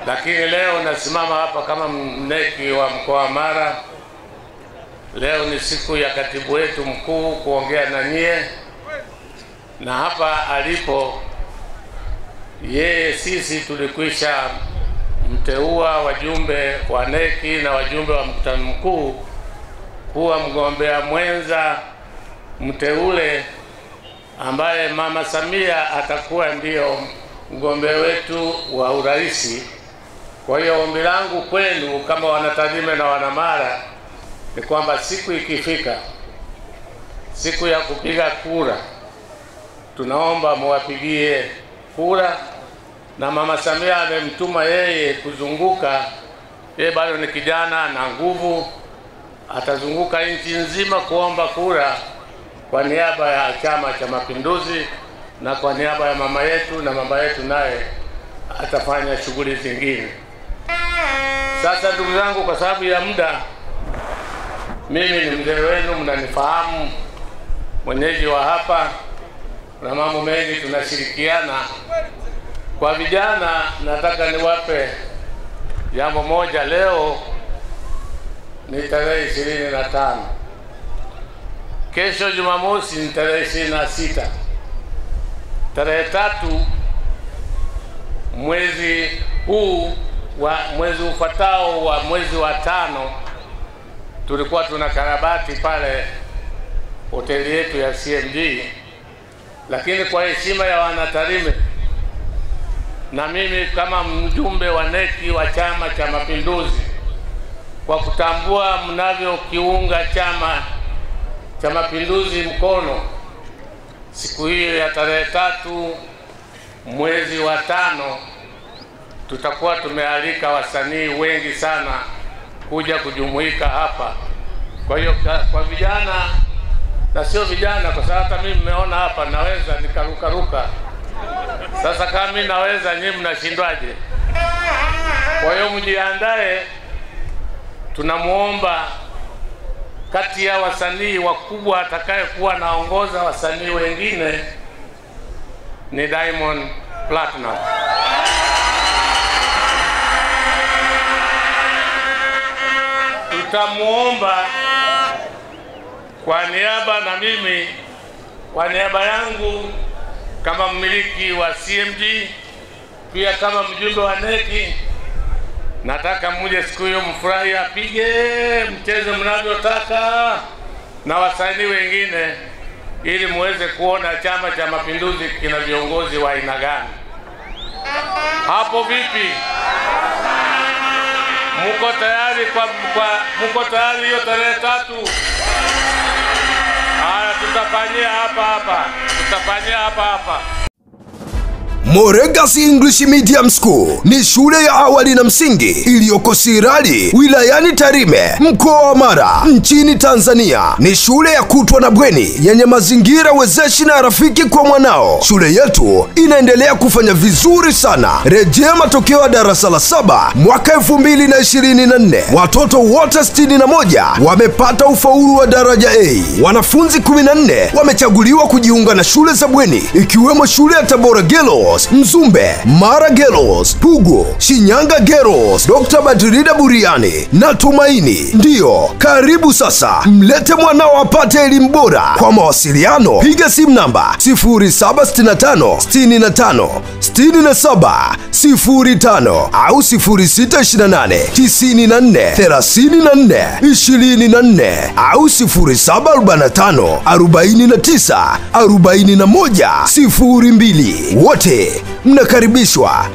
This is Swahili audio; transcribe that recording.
Lakini leo nasimama hapa kama mneki wa mkoa wa Mara. Leo ni siku ya katibu wetu mkuu kuongea na nyie, na hapa alipo yeye, sisi tulikwisha mteua wajumbe wa neki na wajumbe wa mkutano mkuu kuwa mgombea mwenza mteule ambaye Mama Samia atakuwa ndio mgombea wetu wa urais. Kwa hiyo ombi langu kwenu kama wanaTARIME na wanamara ni kwamba siku ikifika, siku ya kupiga kura, tunaomba muwapigie kura, na Mama Samia amemtuma yeye kuzunguka. Yeye bado ni kijana na nguvu, atazunguka nchi nzima kuomba kura kwa niaba ya Chama cha Mapinduzi na kwa niaba ya mama yetu, na mama yetu naye atafanya shughuli zingine. Sasa ndugu zangu, kwa sababu ya muda, mimi ni mzee wenu, mnanifahamu, mwenyeji wa hapa, na mambo mengi tunashirikiana. Kwa vijana nataka niwape jambo moja. Leo ni tarehe 25. Kesho Jumamosi ni tarehe 26. Tarehe 3 mwezi huu wa mwezi ufuatao wa mwezi wa 5 tulikuwa tuna karabati pale hoteli yetu ya CMG, lakini kwa heshima ya wanaTARIME na mimi kama mjumbe wa neki wa Chama cha Mapinduzi, kwa kutambua mnavyokiunga Chama cha Mapinduzi mkono, siku hiyo ya tarehe 3 mwezi wa 5 tutakuwa tumealika wasanii wengi sana kuja kujumuika hapa. Kwa hiyo kwa vijana na sio vijana, kwa sababu hata mimi mmeona hapa naweza nikaruka. Sasa kama mimi naweza, nyinyi mnashindwaje? Kwa hiyo mjiandae. Tunamuomba kati ya wasanii wakubwa atakayekuwa naongoza wasanii wengine ni Diamond Platinum. Tutamuomba kwa niaba, na mimi kwa niaba yangu kama mmiliki wa CMG, pia kama mjumbe wa neki, nataka muje siku hiyo mfurahi, apige mchezo mnavyotaka na wasanii wengine, ili muweze kuona Chama cha Mapinduzi kina viongozi wa aina gani. Hapo vipi? Muko tayari muko tayari hiyo tarehe 3? Haya, tutafanyia hapa. Moregas English Medium School ni shule ya awali na msingi iliyoko Sirari, wilayani Tarime, mkoa wa Mara, nchini Tanzania. Ni shule ya kutwa na bweni yenye mazingira wezeshi na rafiki kwa mwanao. Shule yetu inaendelea kufanya vizuri sana. Rejea matokeo ya darasa la 7 mwaka 2024. Watoto wote 61 wamepata ufaulu wa daraja A. Wanafunzi 14 wamechaguliwa kujiunga na shule za bweni, ikiwemo shule ya Tabora Girls, Mzumbe, Mara Girls, Pugu, Shinyanga Girls, Dr. Badrida Buriani na Tumaini. Ndiyo, karibu sasa, mlete mwanao apate elimu bora. Kwa mawasiliano piga simu namba 0765 65 67 05 au 0628 94 34 24 au 0745 49 41 02. Wote mnakaribishwa.